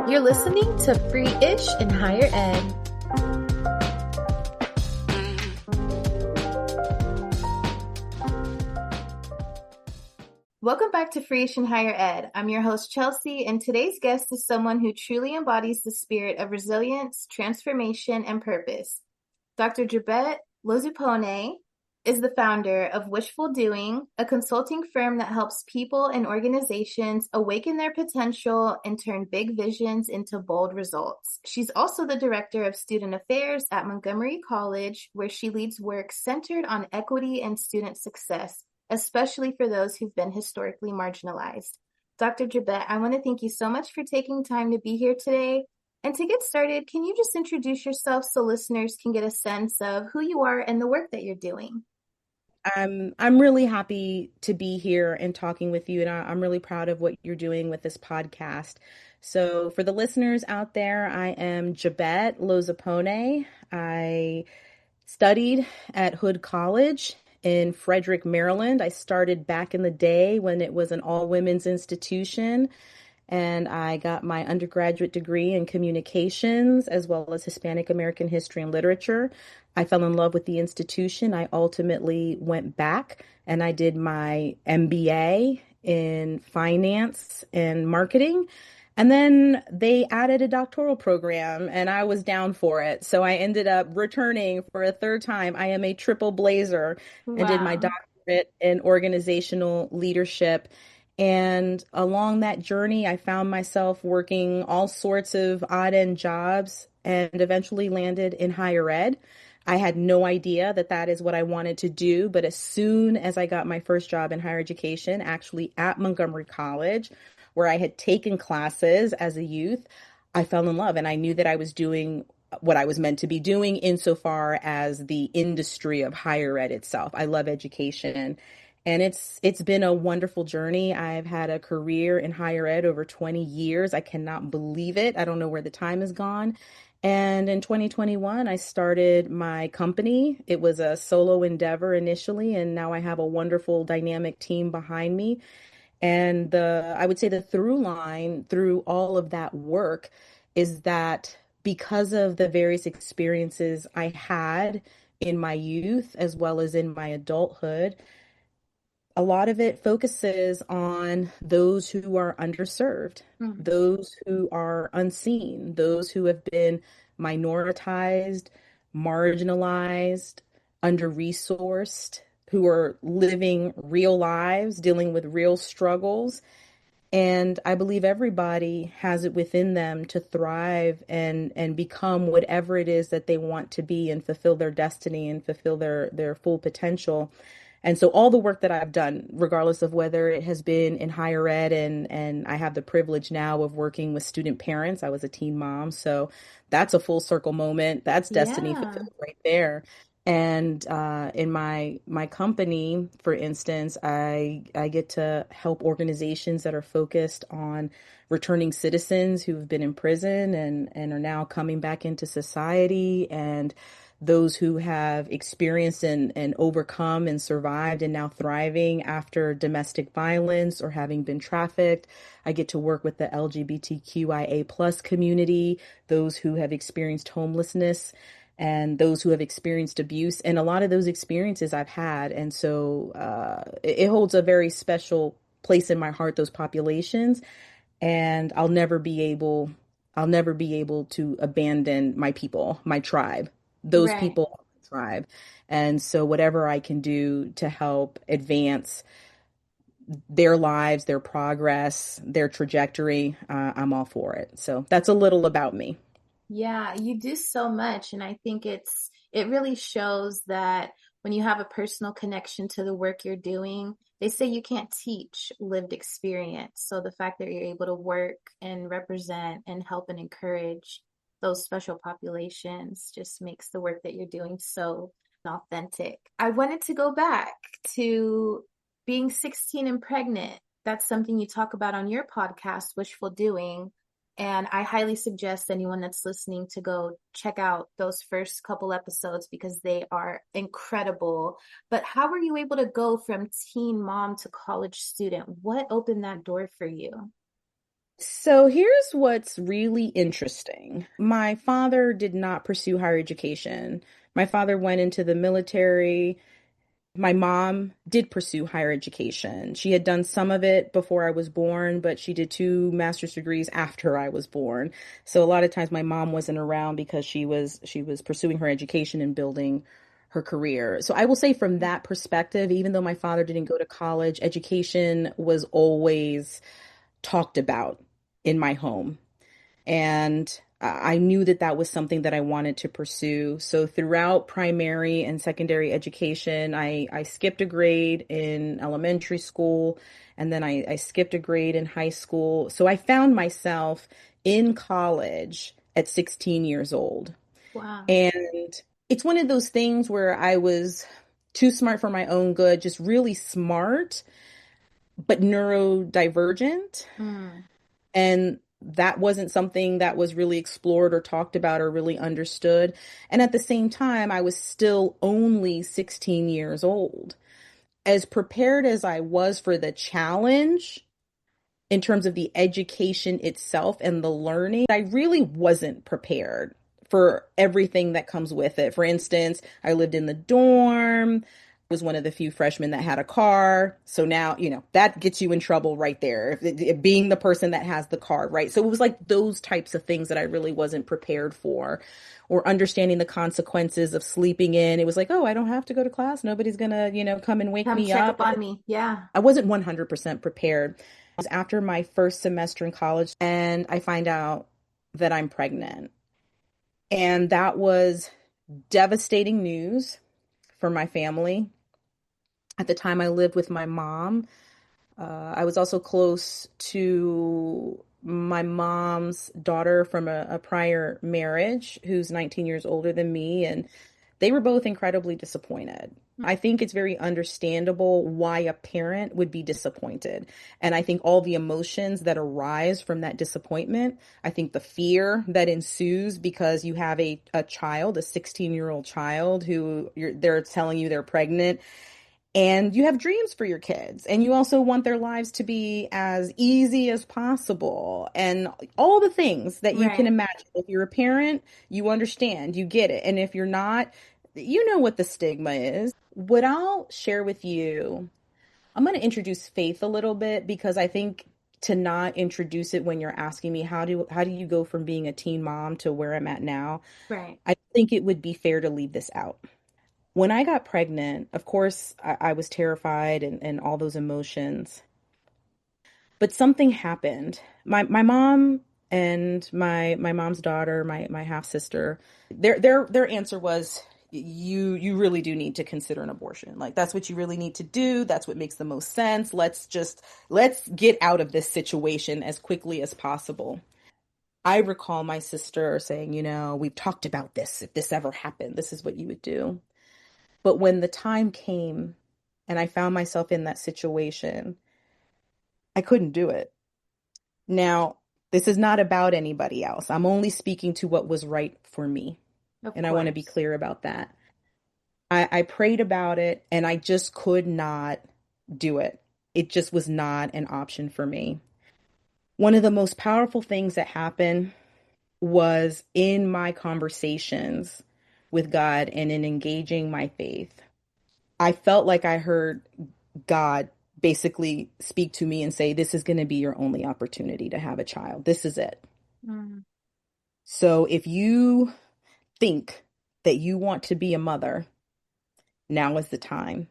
You're listening to Free-ish in Higher Ed. Welcome back to Free-ish in Higher Ed. I'm your host, Chelsea, and today's guest is someone who truly embodies the spirit of resilience, transformation, and purpose. Dr. Lozupone is the founder of Wishful, a consulting firm that helps people and organizations awaken their potential and turn big visions into bold results. She's also the director of student affairs at Montgomery College, where she leads work centered on equity and student success, especially for those who've been historically marginalized. Dr. Jabet, I want to thank you so much for taking time to be here today. And to get started, can you just introduce yourself so listeners can get a sense of who you are and the work that you're doing? I'm really happy to be here and talking with you, and I'm really proud of what you're doing with this podcast. So for the listeners out there, I am Jabet Lozupone. I studied at Hood College in Frederick, Maryland. I started back in the day when it was an all-women's institution, and I got my undergraduate degree in communications as well as Hispanic American history and literature. I fell in love with the institution. I ultimately went back and I did my MBA in finance and marketing. And then they added a doctoral program and I was down for it. So I ended up returning for a third time. I am a triple blazer and did my Wow. doctorate in organizational leadership. And along that journey, I found myself working all sorts of odd end jobs and eventually landed in higher ed. I had no idea that that is what I wanted to do, but as soon as I got my first job in higher education, actually at Montgomery College, where I had taken classes as a youth, I fell in love and I knew that I was doing what I was meant to be doing insofar as the industry of higher ed itself. I love education. And it's been a wonderful journey. I've had a career in higher ed over 20 years. I cannot believe it. I don't know where the time has gone. And in 2021, I started my company. It was a solo endeavor initially, and now I have a wonderful dynamic team behind me. And I would say the through line through all of that work is that because of the various experiences I had in my youth as well as in my adulthood, a lot of it focuses on those who are underserved, Mm. those who are unseen, those who have been minoritized, marginalized, under-resourced, who are living real lives, dealing with real struggles. And I believe everybody has it within them to thrive and become whatever it is that they want to be and fulfill their destiny and fulfill their full potential. And so all the work that I've done, regardless of whether it has been in higher ed and I have the privilege now of working with student parents. I was a teen mom, so that's a full circle moment. That's destiny Yeah. fulfilled right there. And in my company, for instance, I get to help organizations that are focused on returning citizens who have been in prison and are now coming back into society, and those who have experienced and overcome and survived and now thriving after domestic violence or having been trafficked. I get to work with the LGBTQIA plus community, those who have experienced homelessness and those who have experienced abuse. And a lot of those experiences I've had. And so it holds a very special place in my heart, those populations. And I'll never be able to abandon my people, my tribe, those Right. people, tribe. And so whatever I can do to help advance their lives, their progress, their trajectory, I'm all for it. So that's a little about me. Yeah, you do so much. And I think it really shows that when you have a personal connection to the work you're doing, they say you can't teach lived experience. So the fact that you're able to work and represent and help and encourage those special populations just makes the work that you're doing so authentic. I wanted to go back to being 16 and pregnant. That's something you talk about on your podcast, Wishful Doing. And I highly suggest anyone that's listening to go check out those first couple episodes because they are incredible. But how were you able to go from teen mom to college student? What opened that door for you? So here's what's really interesting. My father did not pursue higher education. My father went into the military. My mom did pursue higher education. She had done some of it before I was born, but she did two master's degrees after I was born. So a lot of times my mom wasn't around because she was pursuing her education and building her career. So I will say from that perspective, even though my father didn't go to college, education was always talked about in my home. And I knew that that was something that I wanted to pursue. So throughout primary and secondary education, I skipped a grade in elementary school, and then I skipped a grade in high school. So I found myself in college at 16 years old. Wow. And it's one of those things where I was too smart for my own good, just really smart, but neurodivergent. Mm. And that wasn't something that was really explored or talked about or really understood. And at the same time, I was still only 16 years old. As prepared as I was for the challenge, in terms of the education itself and the learning, I really wasn't prepared for everything that comes with it. For instance, I lived in the dorm. I was one of the few freshmen that had a car. So now, that gets you in trouble right there, being the person that has the car, right? So it was like those types of things that I really wasn't prepared for, or understanding the consequences of sleeping in. It was like, oh, I don't have to go to class. Nobody's gonna, come and wake Come me check up up. on me. Yeah. I wasn't 100% prepared. It was after my first semester in college, and I find out that I'm pregnant. And that was devastating news for my family. At the time, I lived with my mom. I was also close to my mom's daughter from a prior marriage who's 19 years older than me, and they were both incredibly disappointed. I think it's very understandable why a parent would be disappointed. And I think all the emotions that arise from that disappointment, I think the fear that ensues because you have a child, a 16-year-old child who they're telling you they're pregnant, and you have dreams for your kids, and you also want their lives to be as easy as possible, and all the things that you can Right. imagine. If you're a parent, you understand, you get it. And if you're not, you know what the stigma is. What I'll share with you, I'm going to introduce faith a little bit, because I think to not introduce it when you're asking me how do you go from being a teen mom to where I'm at now, Right. I think it would be fair to leave this out. When I got pregnant, of course, I was terrified and all those emotions. But something happened. My mom and my mom's daughter, my half sister, their answer was, you really do need to consider an abortion. Like, that's what you really need to do. That's what makes the most sense. Let's get out of this situation as quickly as possible. I recall my sister saying, we've talked about this. If this ever happened, this is what you would do. But when the time came and I found myself in that situation, I couldn't do it. Now, this is not about anybody else. I'm only speaking to what was right for me. Of And I want to be course. clear about that. I prayed about it and I just could not do it. It just was not an option for me. One of the most powerful things that happened was in my conversations with God and in engaging my faith. I felt like I heard God basically speak to me and say, this is going to be your only opportunity to have a child. This is it. Mm. So if you think that you want to be a mother, now is the time.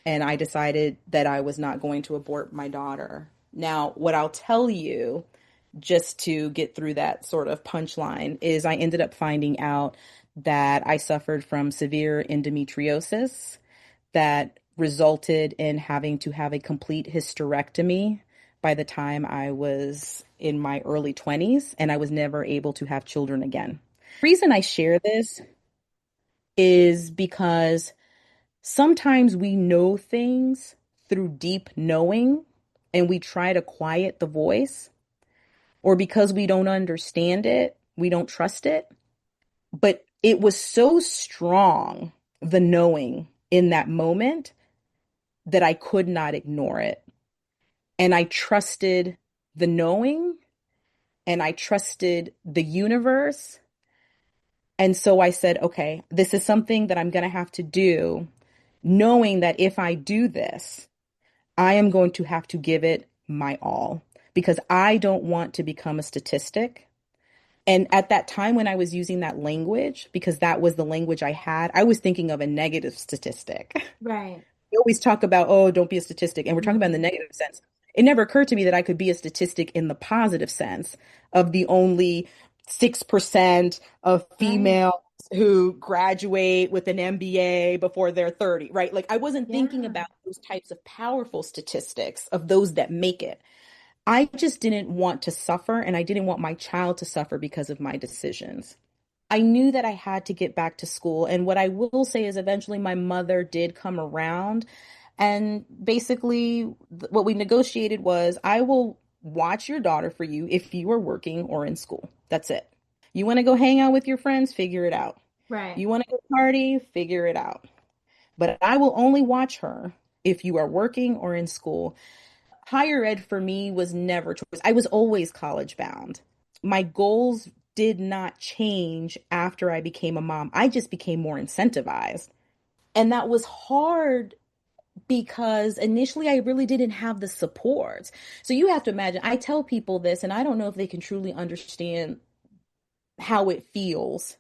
And I decided that I was not going to abort my daughter. Now, what I'll tell you, just to get through that sort of punchline, is I ended up finding out that I suffered from severe endometriosis that resulted in having to have a complete hysterectomy by the time I was in my early 20s, and I was never able to have children again. The reason I share this is because sometimes we know things through deep knowing and we try to quiet the voice, or because we don't understand it, we don't trust it. But it was so strong, the knowing in that moment, that I could not ignore it. And I trusted the knowing and I trusted the universe. And so I said, okay, this is something that I'm going to have to do, knowing that if I do this, I am going to have to give it my all because I don't want to become a statistic. And at that time when I was using that language, because that was the language I had, I was thinking of a negative statistic. Right. We always talk about, oh, don't be a statistic. And we're talking about in the Mhm. negative sense. It never occurred to me that I could be a statistic in the positive sense of the only 6% of Right. females who graduate with an MBA before they're 30, right? Like I wasn't thinking Yeah. about those types of powerful statistics of those that make it. I just didn't want to suffer, and I didn't want my child to suffer because of my decisions. I knew that I had to get back to school. And what I will say is eventually my mother did come around. And basically, what we negotiated was I will watch your daughter for you if you are working or in school. That's it. You want to go hang out with your friends? Figure it out. Right. You want to go party? Figure it out. But I will only watch her if you are working or in school. Higher ed for me was never choice. I was always college bound. My goals did not change after I became a mom. I just became more incentivized. And that was hard because initially I really didn't have the support. So you have to imagine, I tell people this, and I don't know if they can truly understand how it feels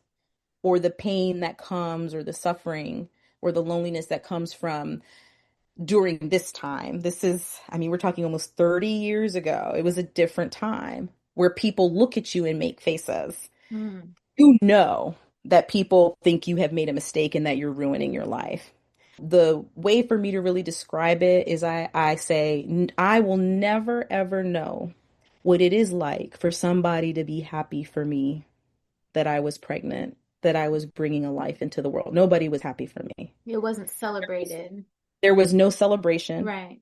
or the pain that comes or the suffering or the loneliness that comes from during this time. This is, I mean, we're talking almost 30 years ago. It was a different time where people look at you and make faces. Mm. You know that people think you have made a mistake and that you're ruining your life. The way for me to really describe it is I say, I will never ever know what it is like for somebody to be happy for me that I was pregnant, that I was bringing a life into the world. Nobody was happy for me. It wasn't celebrated. There was no celebration. Right.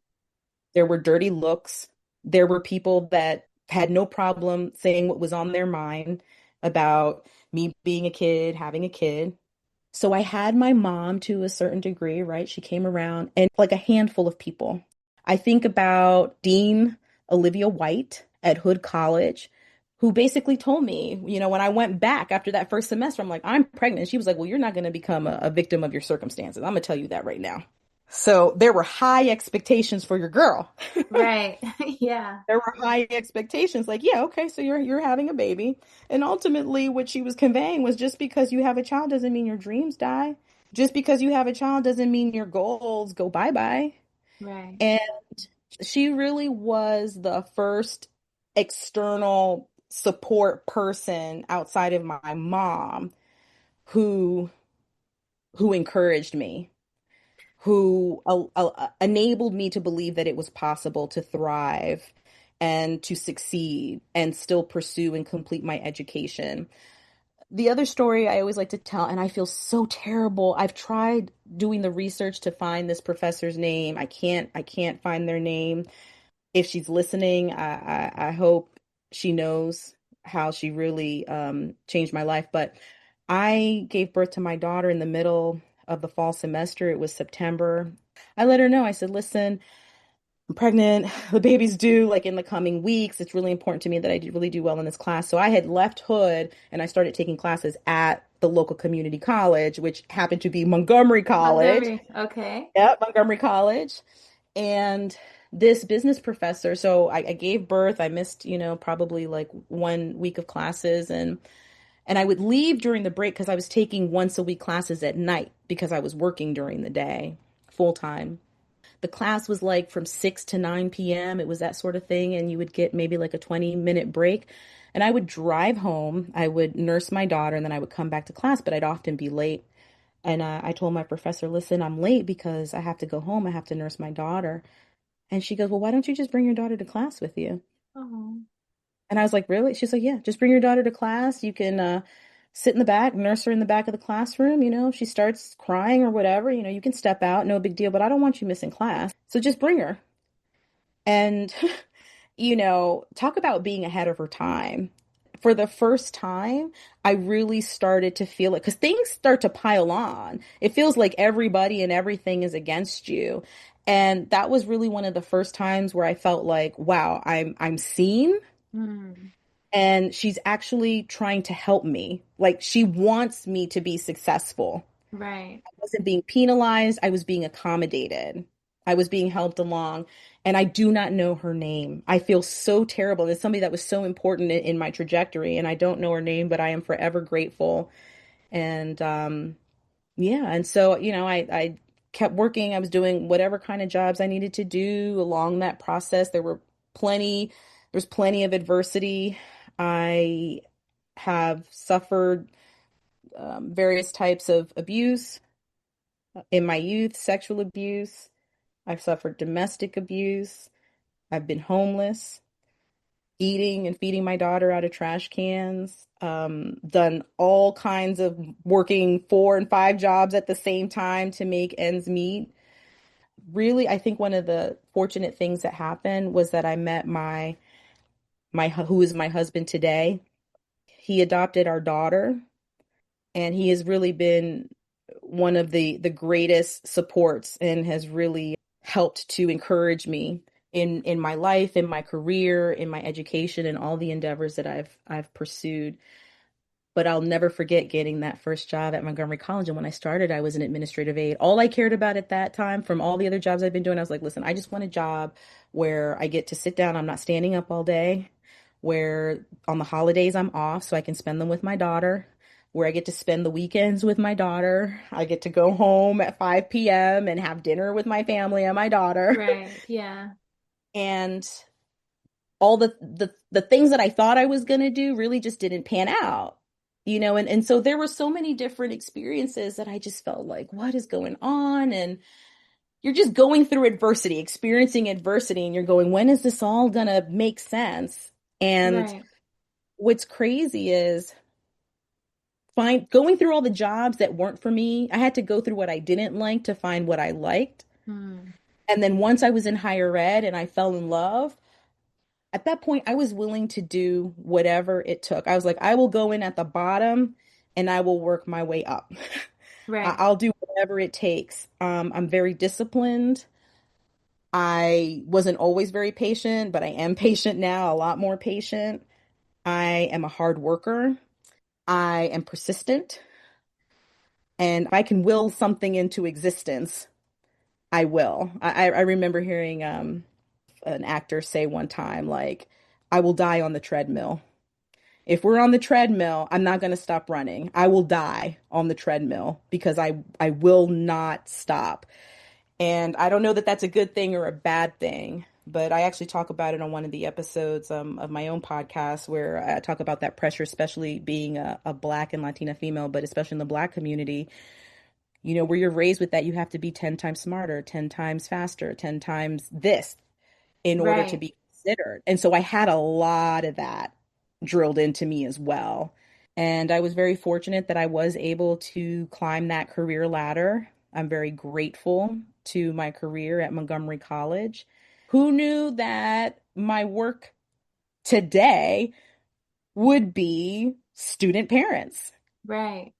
There were dirty looks. There were people that had no problem saying what was on their mind about me being a kid, having a kid. So I had my mom to a certain degree, right? She came around and like a handful of people. I think about Dean Olivia White at Hood College, who basically told me, when I went back after that first semester, I'm like, I'm pregnant. She was like, well, you're not going to become a victim of your circumstances. I'm going to tell you that right now. So there were high expectations for your girl. Right. Yeah. There were high expectations, like, yeah, okay, so you're having a baby. And ultimately what she was conveying was just because you have a child doesn't mean your dreams die. Just because you have a child doesn't mean your goals go bye-bye. Right. And she really was the first external support person outside of my mom who encouraged me, who enabled me to believe that it was possible to thrive and to succeed and still pursue and complete my education. The other story I always like to tell, and I feel so terrible. I've tried doing the research to find this professor's name. I can't find their name. If she's listening, I hope she knows how she really changed my life. But I gave birth to my daughter in the middle of the fall semester. It was September. I let her know. I said, listen, I'm pregnant. The baby's due like in the coming weeks. It's really important to me that I really do well in this class. So I had left Hood and I started taking classes at the local community college, which happened to be Montgomery College. Montgomery. Okay. Yep, Montgomery College. And this business professor, so I gave birth. I missed, probably like 1 week of classes, and I would leave during the break because I was taking once a week classes at night because I was working during the day full time. The class was like from 6 to 9 p.m. It was that sort of thing. And you would get maybe like a 20-minute break. And I would drive home. I would nurse my daughter and then I would come back to class, but I'd often be late. And I told my professor, listen, I'm late because I have to go home. I have to nurse my daughter. And she goes, well, why don't you just bring your daughter to class with you? Oh. And I was like, really? She's like, yeah, just bring your daughter to class. You can sit in the back, nurse her in the back of the classroom. If she starts crying or whatever, you can step out, no big deal, but I don't want you missing class. So just bring her. And, talk about being ahead of her time. For the first time, I really started to feel it because things start to pile on. It feels like everybody and everything is against you. And that was really one of the first times where I felt like, wow, I'm seen Mm. And she's actually trying to help me. Like she wants me to be successful. Right. I wasn't being penalized, I was being accommodated. I was being helped along. And I do not know her name. I feel so terrible. It's somebody that was so important in my trajectory, and I don't know her name, but I am forever grateful. And yeah, and so, I kept working. I was doing whatever kind of jobs I needed to do along that process. There's plenty of adversity. I have suffered various types of abuse in my youth, sexual abuse. I've suffered domestic abuse. I've been homeless, eating and feeding my daughter out of trash cans, done all kinds of working 4 and 5 jobs at the same time to make ends meet. Really, I think one of the fortunate things that happened was that I met who is my husband today. He adopted our daughter, and he has really been one of the greatest supports and has really helped to encourage me in my life, in my career, in my education, and all the endeavors that I've pursued. But I'll never forget getting that first job at Montgomery College. And when I started, I was an administrative aide. All I cared about at that time, from all the other jobs I've been doing, I was like, listen, I just want a job where I get to sit down. I'm not standing up all day, where on the holidays I'm off so I can spend them with my daughter, where I get to spend the weekends with my daughter. I get to go home at 5 p.m. and have dinner with my family and my daughter. Right. Yeah. And all the things that I thought I was going to do really just didn't pan out. And so there were so many different experiences that I just felt like, what is going on? And you're just going through adversity, experiencing adversity, and you're going, when is this all gonna make sense? And Right. what's crazy is going through all the jobs that weren't for me. I had to go through what I didn't like to find what I liked. Hmm. And then once I was in higher ed and I fell in love, at that point, I was willing to do whatever it took. I was like, I will go in at the bottom and I will work my way up. Right. I'll do whatever it takes. I'm very disciplined. I wasn't always very patient, but I am patient now, a lot more patient. I am a hard worker. I am persistent. And if I can will something into existence, I will. I remember hearing an actor say one time, like, I will die on the treadmill. If we're on the treadmill, I'm not going to stop running. I will die on the treadmill because I will not stop. And I don't know that that's a good thing or a bad thing, but I actually talk about it on one of the episodes of my own podcast where I talk about that pressure, especially being a Black and Latina female, but especially in the Black community, where you're raised with that, you have to be 10 times smarter, 10 times faster, 10 times this in order to Right. be considered. And so I had a lot of that drilled into me as well. And I was very fortunate that I was able to climb that career ladder. I'm very grateful to my career at Montgomery College. Who knew that my work today would be student parents? Right.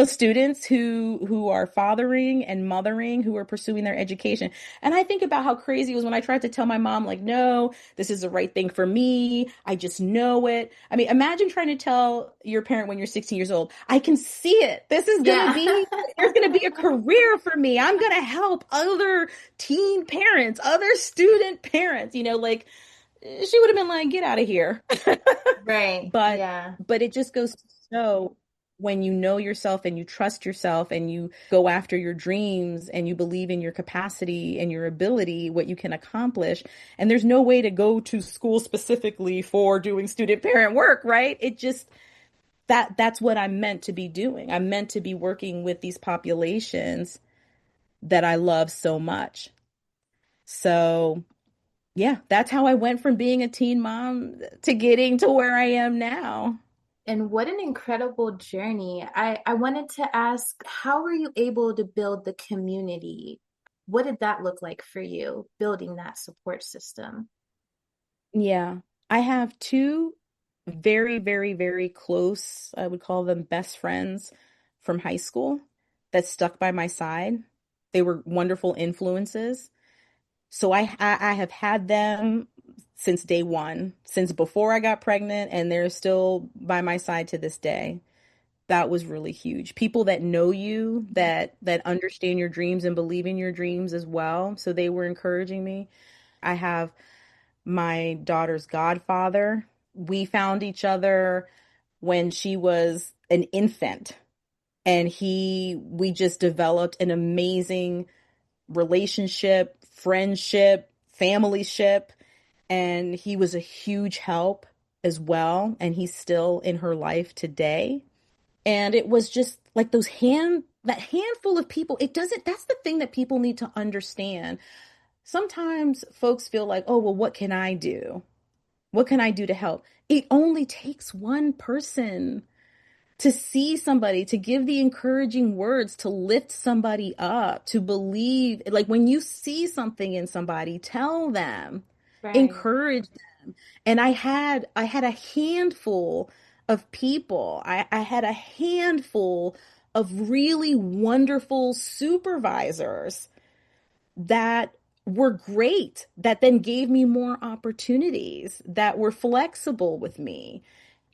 Students who are fathering and mothering, who are pursuing their education. And I think about how crazy it was when I tried to tell my mom, like, no, this is the right thing for me. I just know it. I mean, imagine trying to tell your parent when you're 16 years old, I can see it. Yeah. There's going to be a career for me. I'm going to help other teen parents, other student parents, like she would have been like, get out of here. Right. But Yeah. but it just goes to show, when you know yourself and you trust yourself and you go after your dreams and you believe in your capacity and your ability, what you can accomplish. And there's no way to go to school specifically for doing student parent work, right? It just that's what I'm meant to be doing. I'm meant to be working with these populations that I love so much. So yeah, that's how I went from being a teen mom to getting to where I am now. And what an incredible journey. I wanted to ask, how were you able to build the community? What did that look like for you, building that support system? Yeah, I have two very, very, very close, I would call them best friends from high school that stuck by my side. They were wonderful influences. So I have had them since day one, since before I got pregnant, and they're still by my side to this day. That was really huge. People that know you, that understand your dreams and believe in your dreams as well. So they were encouraging me. I have my daughter's godfather. We found each other when she was an infant, and we just developed an amazing relationship, friendship, familyship, and he was a huge help as well, and he's still in her life today. And it was just like that handful of people. It doesn't, that's the thing that people need to understand. Sometimes folks feel like, oh, well, what can I do? What can I do to help? It only takes one person to see somebody, to give the encouraging words, to lift somebody up, to believe. Like when you see something in somebody, tell them, Right. encourage them. And I had a handful of people. I had a handful of really wonderful supervisors that were great, that then gave me more opportunities, that were flexible with me.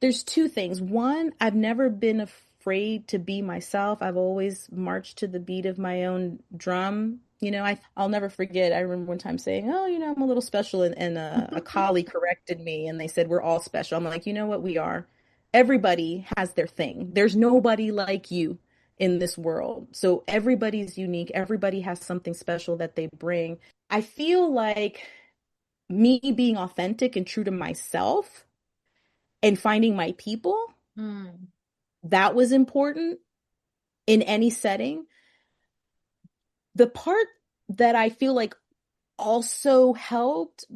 There's two things. One, I've never been afraid to be myself. I've always marched to the beat of my own drum. I'll never forget. I remember one time saying, "Oh, I'm a little special," and a colleague corrected me, and they said, "We're all special." I'm like, you know what? We are. Everybody has their thing. There's nobody like you in this world. So everybody's unique. Everybody has something special that they bring. I feel like me being authentic and true to myself and finding my people, Mm, that was important in any setting. The part that I feel like also helped,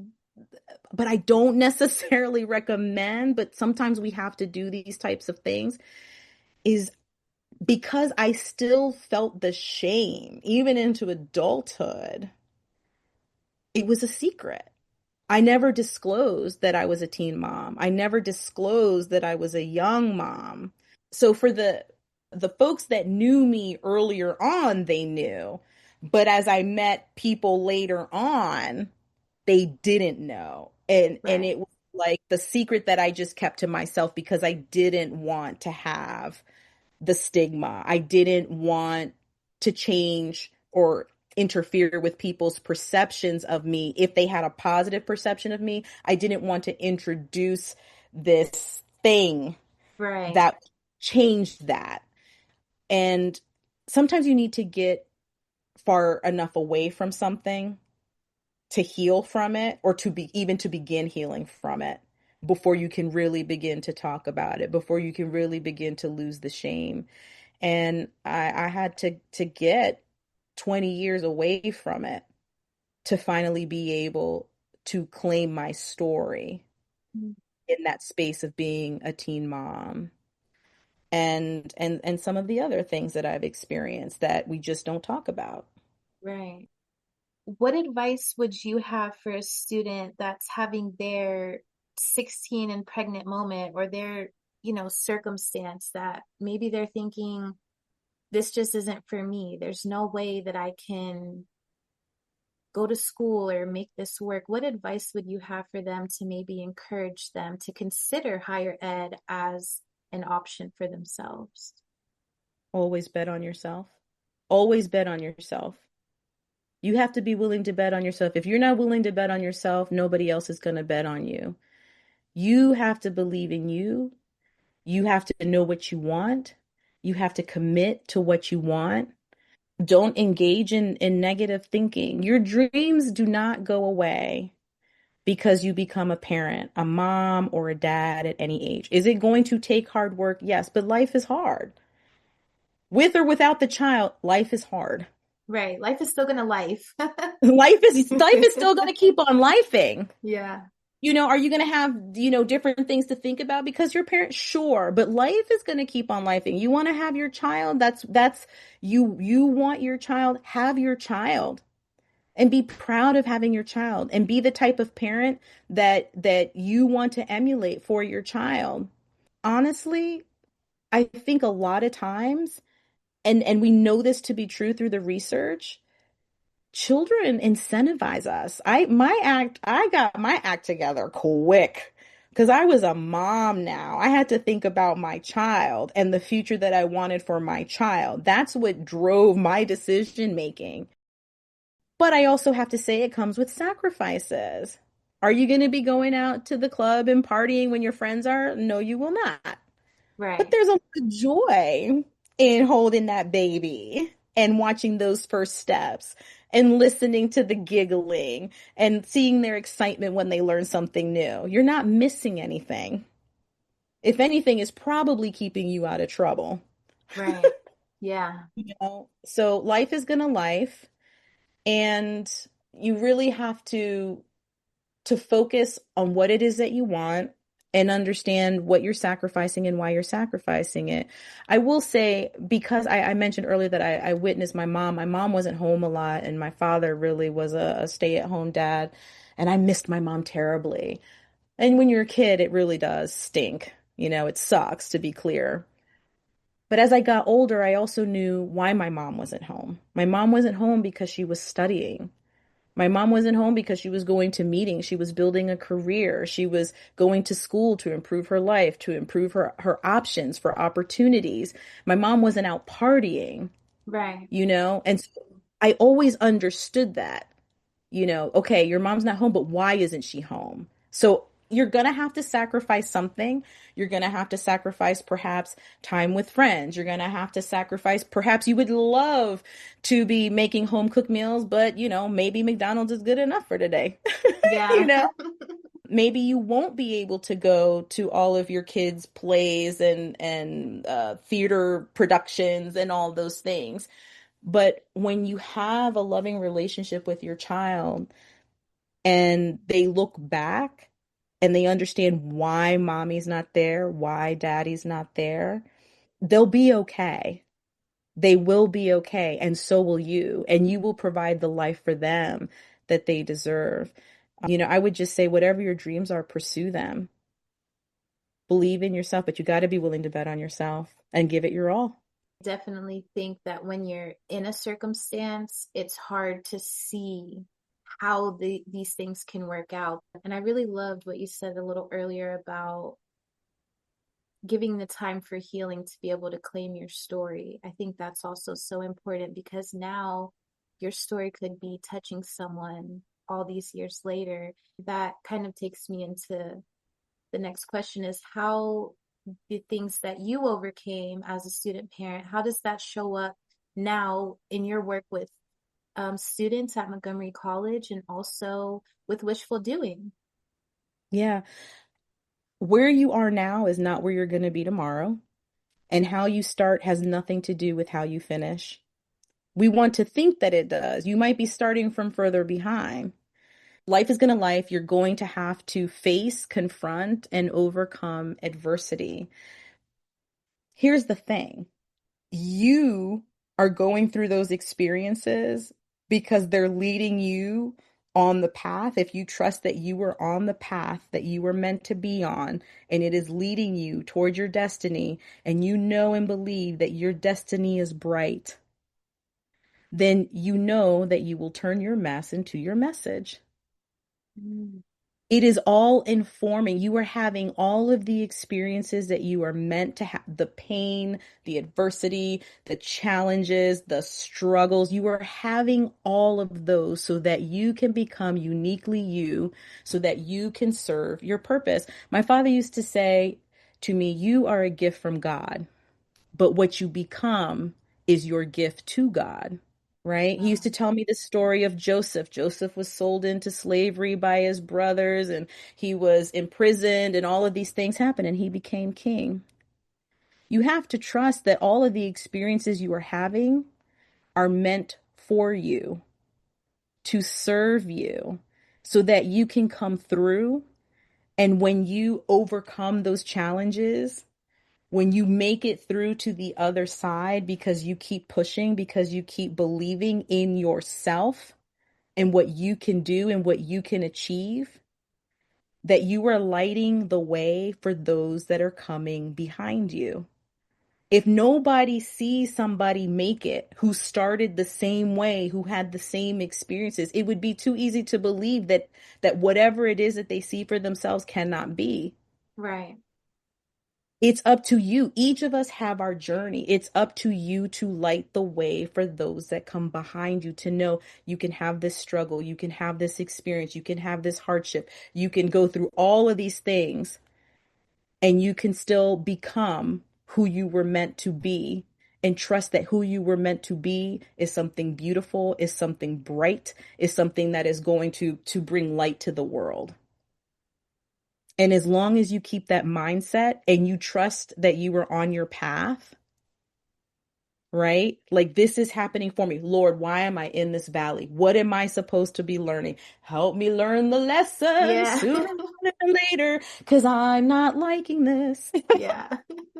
but I don't necessarily recommend, but sometimes we have to do these types of things, is because I still felt the shame, even into adulthood, it was a secret. I never disclosed that I was a teen mom. I never disclosed that I was a young mom. So for the folks that knew me earlier on, they knew. But as I met people later on, they didn't know. And right. it was like the secret that I just kept to myself because I didn't want to have the stigma. I didn't want to change or interfere with people's perceptions of me. If they had a positive perception of me, I didn't want to introduce this thing Right. that changed that. And sometimes you need to get far enough away from something to heal from it, or to be even to begin healing from it, before you can really begin to talk about it, before you can really begin to lose the shame. And I had to get 20 years away from it to finally be able to claim my story Mm, in that space of being a teen mom, and some of the other things that I've experienced that we just don't talk about. right. What advice would you have for a student that's having their 16 and pregnant moment, or their, circumstance that maybe they're thinking, this just isn't for me. There's no way that I can go to school or make this work. What advice would you have for them to maybe encourage them to consider higher ed as an option for themselves? Always bet on yourself. Always bet on yourself. You have to be willing to bet on yourself. If you're not willing to bet on yourself, nobody else is going to bet on you. You have to believe in you. You have to know what you want. You have to commit to what you want. Don't engage in negative thinking. Your dreams do not go away because you become a parent, a mom or a dad at any age. Is it going to take hard work? Yes, but life is hard. With or without the child, life is hard. Right. Life is still gonna life. Life is still going to keep on lifing. Yeah. Are you going to have, different things to think about because you're a parent? Sure, but life is going to keep on lifing. You want to have your child, that's you want your child, have your child, and be proud of having your child, and be the type of parent that you want to emulate for your child. Honestly, I think a lot of times, and we know this to be true through the research, children incentivize us. I got my act together quick because I was a mom now. I had to think about my child and the future that I wanted for my child. That's what drove my decision making. But I also have to say it comes with sacrifices. Are you going to be going out to the club and partying when your friends are? No, you will not. But Right. there's a lot of joy in holding that baby and watching those first steps and listening to the giggling and seeing their excitement when they learn something new. You're not missing anything. If anything, is probably keeping you out of trouble. Right. Yeah. So life is gonna life, and you really have to focus on what it is that you want and understand what you're sacrificing and why you're sacrificing it. I will say, because I mentioned earlier that I witnessed my mom wasn't home a lot, and my father really was a stay-at-home dad, and I missed my mom terribly. And when you're a kid, it really does stink. It sucks, to be clear. But as I got older, I also knew why my mom wasn't home. My mom wasn't home because she was studying. My mom wasn't home because she was going to meetings. She was building a career. She was going to school to improve her life, to improve her options for opportunities. My mom wasn't out partying, Right. And so I always understood that, okay, your mom's not home, but why isn't she home? So you're going to have to sacrifice something. You're going to have to sacrifice perhaps time with friends. You're going to have to sacrifice, perhaps you would love to be making home cooked meals, but maybe McDonald's is good enough for today. you Yeah. know, Maybe you won't be able to go to all of your kids' plays and theater productions and all those things. But when you have a loving relationship with your child and they look back and they understand why mommy's not there, why daddy's not there, they'll be okay. They will be okay, and so will you. And you will provide the life for them that they deserve. I would just say, whatever your dreams are, pursue them. Believe in yourself, but you got to be willing to bet on yourself and give it your all. Definitely think that when you're in a circumstance, it's hard to see how these things can work out. And I really loved what you said a little earlier about giving the time for healing to be able to claim your story. I think that's also so important because now your story could be touching someone all these years later. That kind of takes me into the next question is how the things that you overcame as a student parent, how does that show up now in your work with students at Montgomery College and also with Wishful Doing? Yeah. Where you are now is not where you're going to be tomorrow. And how you start has nothing to do with how you finish. We want to think that it does. You might be starting from further behind. Life is going to life. You're going to have to face, confront, and overcome adversity. Here's the thing. You are going through those experiences because they're leading you on the path. If you trust that you were on the path that you were meant to be on, and it is leading you toward your destiny, and you know and believe that your destiny is bright, then you know that you will turn your mess into your message. Mm. It is all informing. You are having all of the experiences that you are meant to have, the pain, the adversity, the challenges, the struggles. You are having all of those so that you can become uniquely you, so that you can serve your purpose. My father used to say to me, "You are a gift from God, but what you become is your gift to God." Right? He used Wow. to tell me the story of Joseph. Joseph was sold into slavery by his brothers and he was imprisoned and all of these things happened and he became king. You have to trust that all of the experiences you are having are meant for you, to serve you, so that you can come through. And when you overcome those challenges, when you make it through to the other side because you keep pushing, because you keep believing in yourself, and what you can do and what you can achieve, that you are lighting the way for those that are coming behind you. If nobody sees somebody make it who started the same way, who had the same experiences, it would be too easy to believe that whatever it is that they see for themselves cannot be. Right. It's up to you. Each of us have our journey. It's up to you to light the way for those that come behind you to know you can have this struggle, you can have this experience, you can have this hardship, you can go through all of these things and you can still become who you were meant to be, and trust that who you were meant to be is something beautiful, is something bright, is something that is going to bring light to the world. And as long as you keep that mindset and you trust that you are on your path, right? Like, this is happening for me. Lord, why am I in this valley? What am I supposed to be learning? Help me learn the lesson Yeah. sooner than later, because I'm not liking this. Yeah.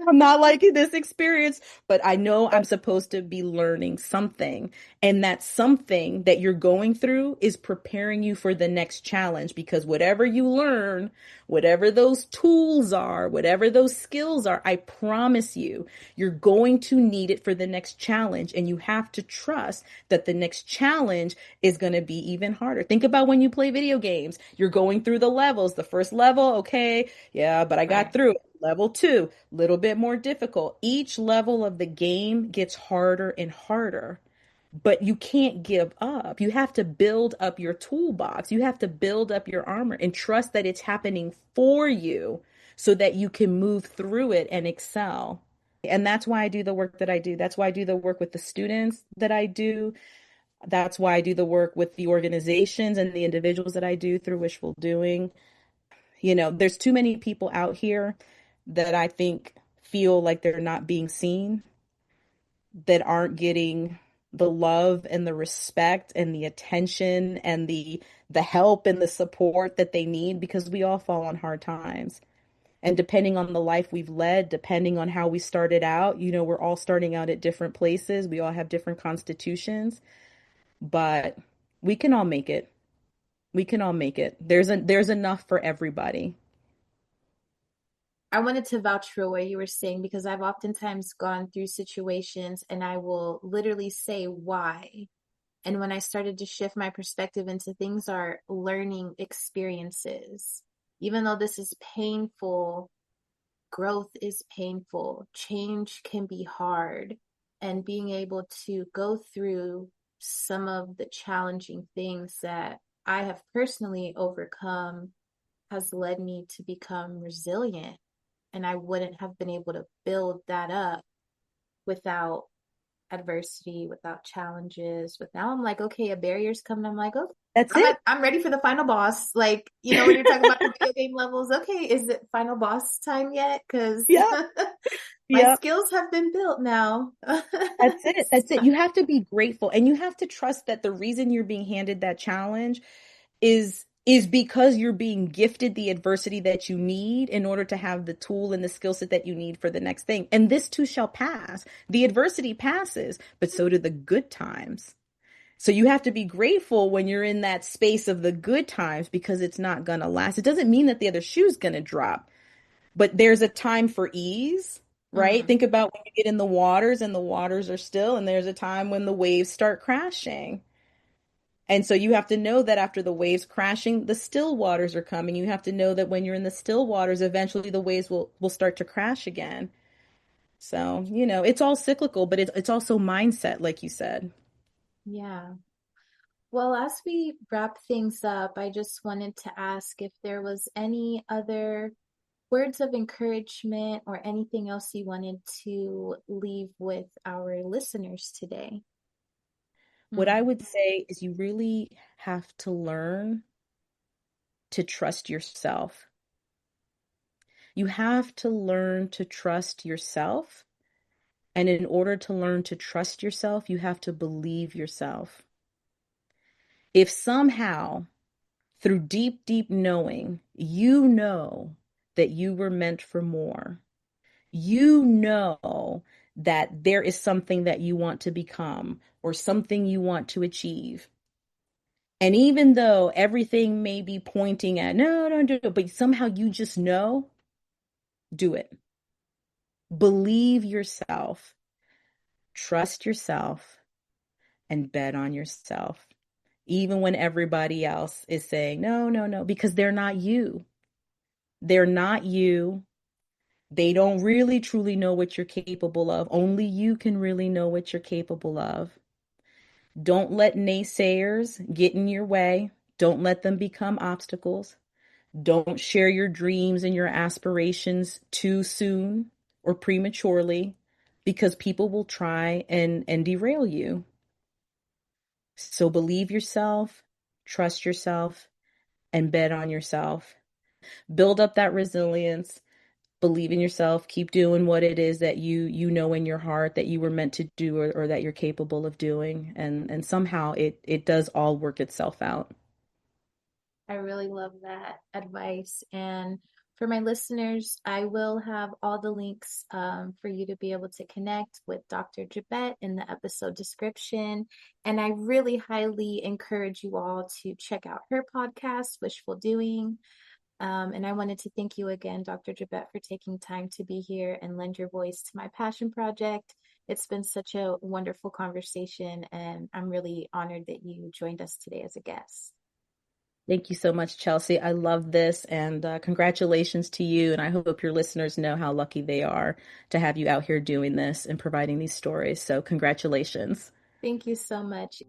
I'm not liking this experience, but I know I'm supposed to be learning something. And that something that you're going through is preparing you for the next challenge, because whatever you learn, whatever those tools are, whatever those skills are, I promise you, you're going to need it for the next challenge. And you have to trust that the next challenge is going to be even harder. Think about when you play video games, you're going through the levels. The first level, okay, yeah, but I got Right. through it. Level two, a little bit more difficult. Each level of the game gets harder and harder, but you can't give up. You have to build up your toolbox. You have to build up your armor and trust that it's happening for you so that you can move through it and excel. And that's why I do the work that I do. That's why I do the work with the students that I do. That's why I do the work with the organizations and the individuals that I do through Wishful Doing. There's too many people out here that I think feel like they're not being seen, that aren't getting the love and the respect and the attention and the help and the support that they need, because we all fall on hard times. And depending on the life we've led, depending on how we started out, we're all starting out at different places. We all have different constitutions, but we can all make it. We can all make it. There's enough for everybody. I wanted to vouch for what you were saying because I've oftentimes gone through situations and I will literally say why. And when I started to shift my perspective into things are learning experiences, even though this is painful, growth is painful, change can be hard, and being able to go through some of the challenging things that I have personally overcome has led me to become resilient. And I wouldn't have been able to build that up without adversity, without challenges. With now, I'm like, okay, a barrier's coming. I'm like, oh, That's it. I'm ready for the final boss. Like, when you're talking about the video game levels, okay, is it final boss time yet? Because Yeah. my Yeah. skills have been built now. That's it. That's it. You have to be grateful, and you have to trust that the reason you're being handed that challenge is because you're being gifted the adversity that you need in order to have the tool and the skill set that you need for the next thing. And this too shall pass. The adversity passes, but so do the good times. So you have to be grateful when you're in that space of the good times, because it's not going to last. It doesn't mean that the other shoe's going to drop, but there's a time for ease, right? Mhm. Think about when you get in the waters and the waters are still, and there's a time when the waves start crashing. And so you have to know that after the waves crashing, the still waters are coming. You have to know that when you're in the still waters, eventually the waves will start to crash again. So, it's all cyclical, but it's also mindset, like you said. Yeah. Well, as we wrap things up, I just wanted to ask if there was any other words of encouragement or anything else you wanted to leave with our listeners today. What I Hmm. would say is you really have to learn to trust yourself. You have to learn to trust yourself. And in order to learn to trust yourself, you have to believe yourself. If somehow, through deep, deep knowing, you know that you were meant for more, you know that there is something that you want to become or something you want to achieve. And even though everything may be pointing at, no, don't do it, but somehow you just know, do it. Believe yourself, trust yourself, and bet on yourself. Even when everybody else is saying, no, no, no, because they're not you. They're not you. They don't really truly know what you're capable of. Only you can really know what you're capable of. Don't let naysayers get in your way. Don't let them become obstacles. Don't share your dreams and your aspirations too soon or prematurely because people will try and derail you. So believe yourself, trust yourself, and bet on yourself. Build up that resilience. Believe in yourself. Keep doing what it is that you know in your heart that you were meant to do, or that you're capable of doing. And somehow it does all work itself out. I really love that advice. And for my listeners, I will have all the links for you to be able to connect with Dr. Jabet in the episode description. And I really highly encourage you all to check out her podcast, Wishful Doing. And I wanted to thank you again, Dr. Jabet, for taking time to be here and lend your voice to my passion project. It's been such a wonderful conversation, and I'm really honored that you joined us today as a guest. Thank you so much, Chelsea. I love this, and congratulations to you. And I hope your listeners know how lucky they are to have you out here doing this and providing these stories. So congratulations. Thank you so much.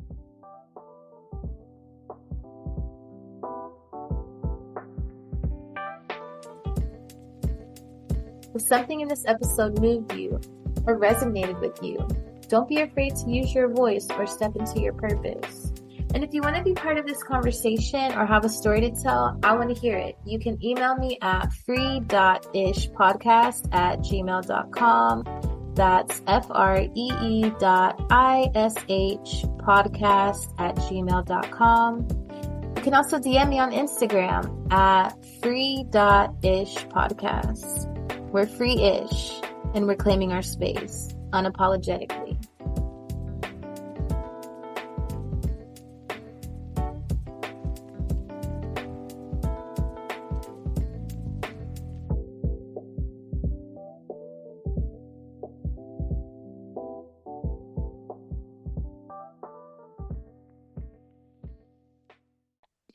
If something in this episode moved you or resonated with you, don't be afraid to use your voice or step into your purpose. And if you want to be part of this conversation or have a story to tell, I want to hear it. You can email me at free.ishpodcast@gmail.com. That's free.ishpodcast@gmail.com. You can also DM me on Instagram at free.ishpodcast. We're free-ish, and we're claiming our space unapologetically.